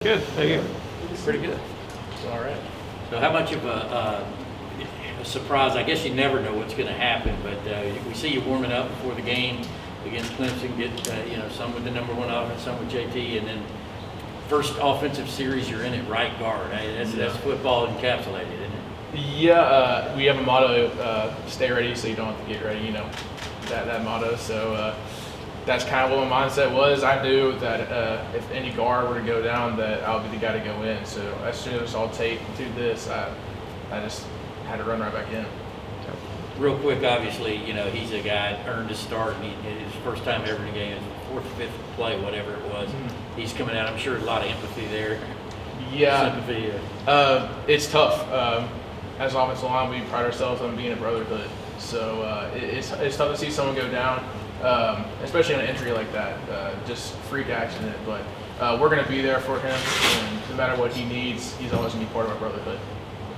Good. Thank you. Pretty good. All right. So how much of a surprise, I guess you never know what's going to happen, but we see you warming up before the game against Clemson, get some with the number one offense, some with JT, and then first offensive series you're in at right guard. That's football encapsulated, isn't it? Yeah, we have a motto, stay ready so you don't have to get ready, that motto. So that's kind of what my mindset was. I knew that if any guard were to go down, that I'll be the guy to go in. So as soon as I saw tape do this, I just had to run right back in. Real quick, obviously, he's a guy that earned his start, and his first time ever in a game, his fourth or fifth play, whatever it was. Mm-hmm. He's coming out. I'm sure a lot of empathy there. Yeah, sympathy. It's tough. As offensive line, we pride ourselves on being a brotherhood. So it's tough to see someone go down, especially on an injury like that. Just freak accident, but we're going to be there for him, and no matter what he needs, he's always going to be part of our brotherhood.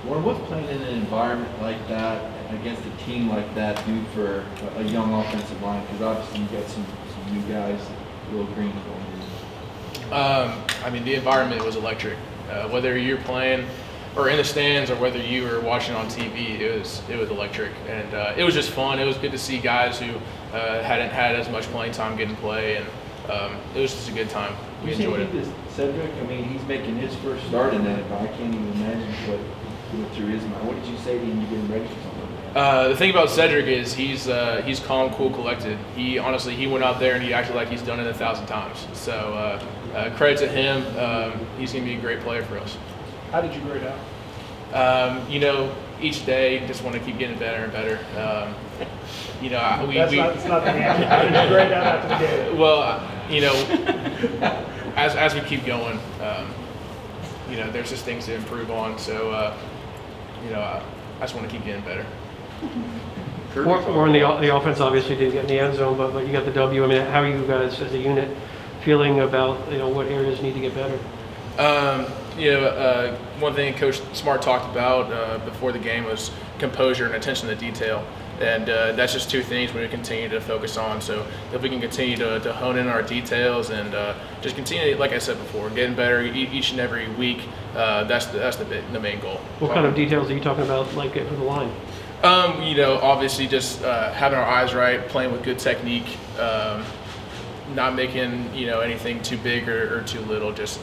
Warren, what's playing in an environment like that against a team like that do for a young offensive line? Because obviously you got some new guys, Will Green going in. The environment was electric. Whether you're playing or in the stands or whether you were watching on TV, it was electric, and it was just fun. It was good to see guys who hadn't had as much playing time getting play, and it was just a good time. We enjoyed it. Cedric, he's making his first start in that, but I can't even imagine what went through his mind. What did you say to him you getting ready for something like that? The thing about Cedric is he's calm, cool, collected. He went out there and he acted like he's done it 1,000 times. So credit to him. He's going to be a great player for us. How did you grade out? Each day just want to keep getting better and better. That's not the answer. How did you grade out after the game? Well, as we keep going, there's just things to improve on. So, I just want to keep getting better. Warren, the offense obviously didn't get in the end zone, but you got the W. How are you guys as a unit feeling about what areas need to get better? One thing Coach Smart talked about before the game was composure and attention to detail. And that's just two things we need to continue to focus on. So if we can continue to hone in our details and just continue, like I said before, getting better each and every week, that's the main goal. What kind of details are you talking about, like for the line? Obviously just having our eyes right, playing with good technique, not making anything too big or too little, just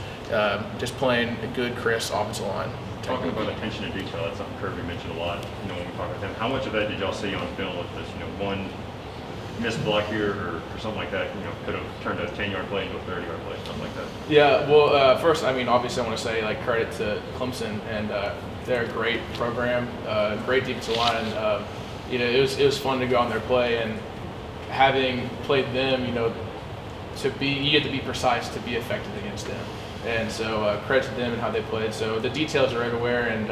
playing a good, crisp offensive line. Talking about attention to detail, that's something Kirby mentioned a lot, when we talk with him. How much of that did y'all see on film with this, one missed block here or something like that, could have turned a 10-yard play into a 30-yard play, something like that? Yeah, well, first, obviously I want to say, credit to Clemson, and they're a great program, great defensive line. It was fun to go on their play, and having played them, you get to be precise to be effective against them. And so credit to them and how they played. So the details are everywhere, and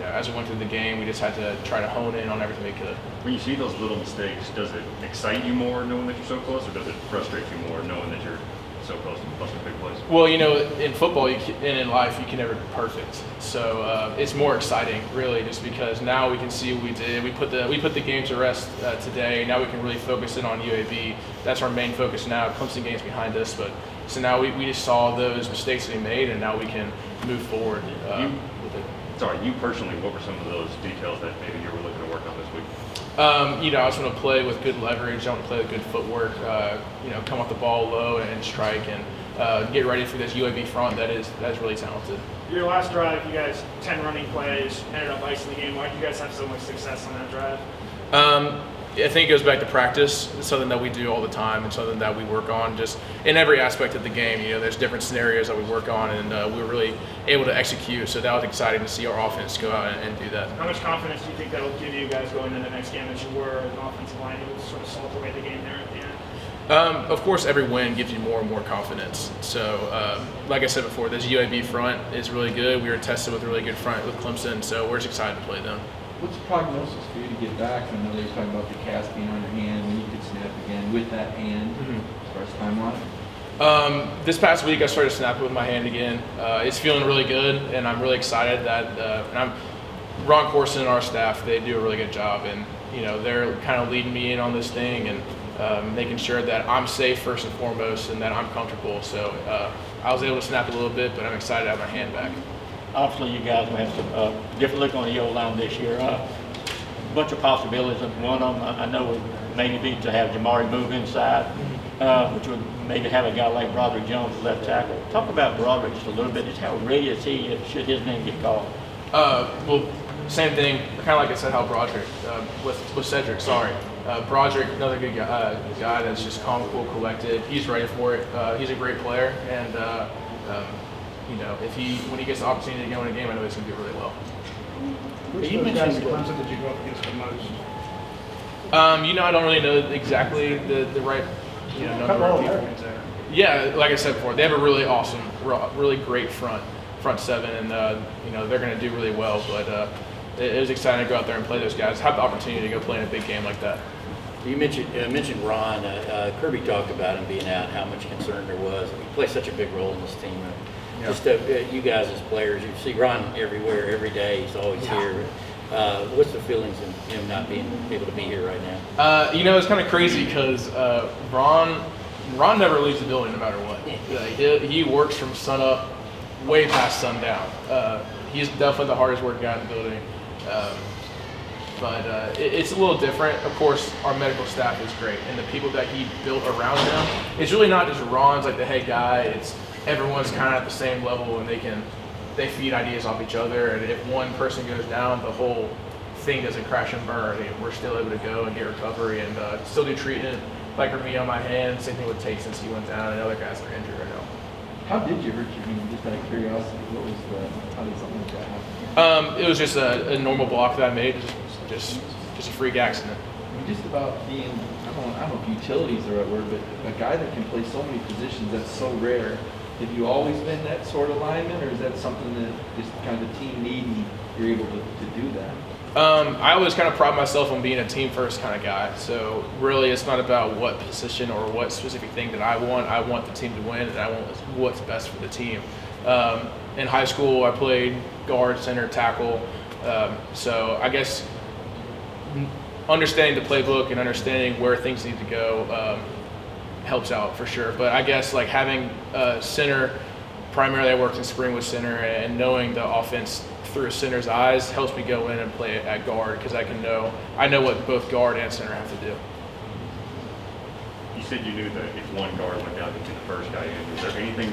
as we went through the game, we just had to try to hone in on everything we could. When you see those little mistakes, does it excite you more knowing that you're so close, or does it frustrate you more knowing that you're so close to busting big plays? Well, in football and in life, you can never be perfect. So it's more exciting, really, just because now we can see what we did. We put the game to rest today. Now we can really focus in on UAB. That's our main focus now. Clemson game's behind us, but so now we just saw those mistakes that we made, and now we can move forward with it. Sorry, you personally, what were some of those details that maybe you were looking to work on this week? I just want to play with good leverage. I want to play with good footwork. Come off the ball low and strike, and get ready for this UAB front that's really talented. Your last drive, you guys 10 running plays, ended up icing the game. Why did you guys have so much success on that drive? I think it goes back to practice. It's something that we do all the time and something that we work on just in every aspect of the game. There's different scenarios that we work on, and we were really able to execute. So that was exciting to see our offense go out and do that. How much confidence do you think that will give you guys going into the next game that you were as an offensive line able to sort of salt away the game there at the end? Of course, every win gives you more and more confidence. So, like I said before, this UAB front is really good. We were tested with a really good front with Clemson, so we're just excited to play them. What's the prognosis for you to get back? I know they were talking about the cast being on your hand, when you could snap again with that hand, as far as timeline? This past week, I started snapping with my hand again. It's feeling really good, and I'm really excited that Ron Corson and our staff, they do a really good job, and they're kind of leading me in on this thing and making sure that I'm safe first and foremost, and that I'm comfortable. So I was able to snap a little bit, but I'm excited to have my hand back. Obviously, you guys will have some different look on the O-line this year. Bunch of possibilities. One of them, I know, would maybe be to have Jamari move inside, which would maybe have a guy like Broderick Jones at left tackle. Talk about Broderick just a little bit. Just how ready is he should his name get called? Well, same thing, kind of like I said, how Broderick, with Cedric, sorry. Broderick, another good guy that's just calm, cool, collected. He's ready for it. He's a great player, and you know, when he gets the opportunity to go in a game, I know he's going to do really well. Which You of those guys mentioned- at Clemson did you go up against the most? You know, I don't really know exactly the right number Couple of of people. Americans there. Yeah, like I said before, they have a really awesome, really great front seven, and you know, they're going to do really well. But it was exciting to go out there and play those guys. Have the opportunity to go play in a big game like that. You mentioned Ron. Kirby talked about him being out, how much concern there was. He plays such a big role in this team. Yeah. Just you guys as players, you see Ron everywhere, every day. He's always here. What's the feelings of him not being able to be here right now? You know, it's kind of crazy because Ron never leaves the building no matter what. He works from sun up way past sundown. He's definitely the hardest working guy in the building. But it's a little different. Of course, our medical staff is great, and the people that he built around him. It's really not just Ron's like the head guy. It's everyone's kind of at the same level, and they feed ideas off each other. And if one person goes down, the whole thing doesn't crash and burn. And we're still able to go and get recovery and still do treatment. Like for me on my hand, same thing with Tate since he went down, and other guys are injured right now. How did you hurt your knee? Just out of curiosity, how did something like that happen? It was just a normal block that I made, just a freak accident. Just about being, I don't know if utility is the right word, but a guy that can play so many positions, that's so rare. Have you always been that sort of lineman, or is that something that just kind of the team need and you're able to do that? I always kind of pride myself on being a team first kind of guy. So really it's not about what position or what specific thing that I want. I want the team to win, and I want what's best for the team. In high school, I played guard, center, tackle. So I guess understanding the playbook and understanding where things need to go helps out for sure. But I guess like having center, primarily I worked in spring with center, and knowing the offense through a center's eyes helps me go in and play at guard, because I know what both guard and center have to do. You said you knew that if one guard went down to the first guy in, is there anything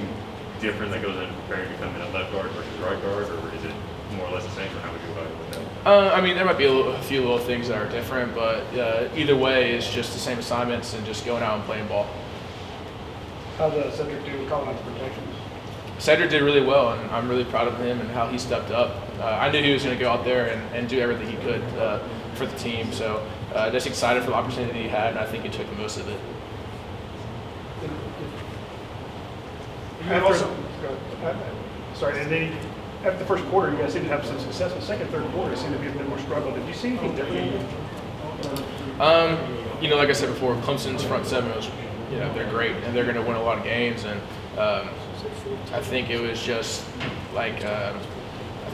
different that goes into preparing to become a left guard versus right guard, or is it more or less the same, or how would you evaluate that? I mean, there might be a few little things that are different, but either way, it's just the same assignments and just going out and playing ball. How does Cedric do calling out the protections? Cedric did really well, and I'm really proud of him and how he stepped up. I knew he was going to go out there and do everything he could for the team, so just excited for the opportunity he had, and I think he took the most of it. And also, sorry, and then after the first quarter, you guys seemed to have some success. The second, third quarter seemed to be a bit more struggle. Did you see anything different? You know, like I said before, Clemson's front seven was, they're great, and they're going to win a lot of games, and I think it was just like I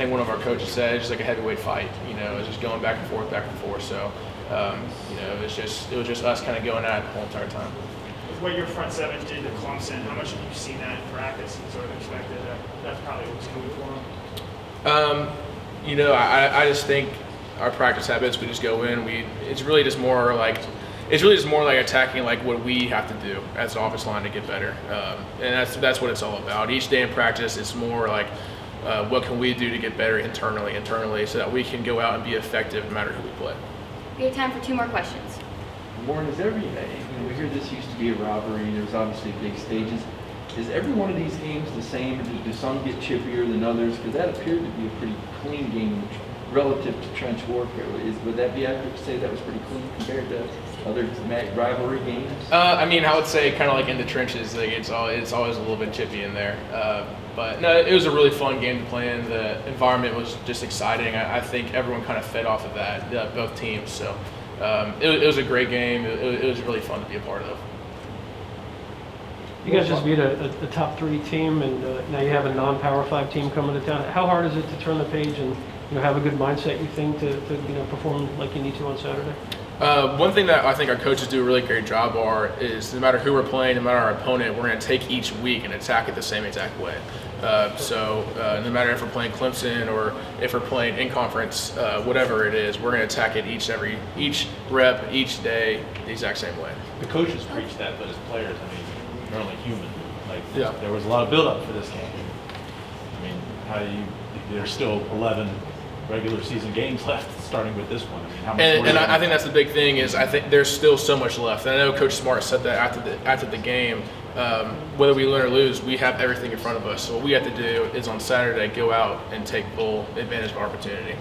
think one of our coaches said, it's just like a heavyweight fight. It's just going back and forth, back and forth. So it was just us kind of going at it the whole entire time. With what your front seven did to Clemson, how much have you seen that in practice and sort of expected that's probably what was coming for them? I just think our practice habits, we just go in. It's really just more like attacking like what we have to do as an offensive line to get better, and that's what it's all about. Each day in practice, it's more like what can we do to get better internally, so that we can go out and be effective no matter who we play. We have time for 2 more questions. Warren, we hear this used to be a robbery, and there's obviously big stages. Is every one of these games the same? Do some get chippier than others? Because that appeared to be a pretty clean game relative to trench warfare. Would that be accurate to say that was pretty clean compared to other rivalry games? I would say kind of like in the trenches, like it's always a little bit chippy in there. But no, it was a really fun game to play in. The environment was just exciting. I think everyone kind of fed off of that, both teams. So it was a great game. It was really fun to be a part of. You guys just beat a top 3 team, and now you have a non-Power 5 team coming to town. How hard is it to turn the page and have a good mindset, you think, to perform like you need to on Saturday? One thing that I think our coaches do a really great job is no matter who we're playing, no matter our opponent, we're going to take each week and attack it the same exact way. So no matter if we're playing Clemson or if we're playing in conference, whatever it is, we're going to attack it each rep, each day, the exact same way. The coaches preach that, but as players, I mean, they're only human. Like, Yeah. there was a lot of buildup for this game. I mean, how do you? There's still 11 regular season games left, starting with this one. I mean, how much? And I think that's the big thing is I think there's still so much left. And I know Coach Smart said that after the game. Whether we win or lose, we have everything in front of us. So what we have to do is on Saturday go out and take full advantage of our opportunity.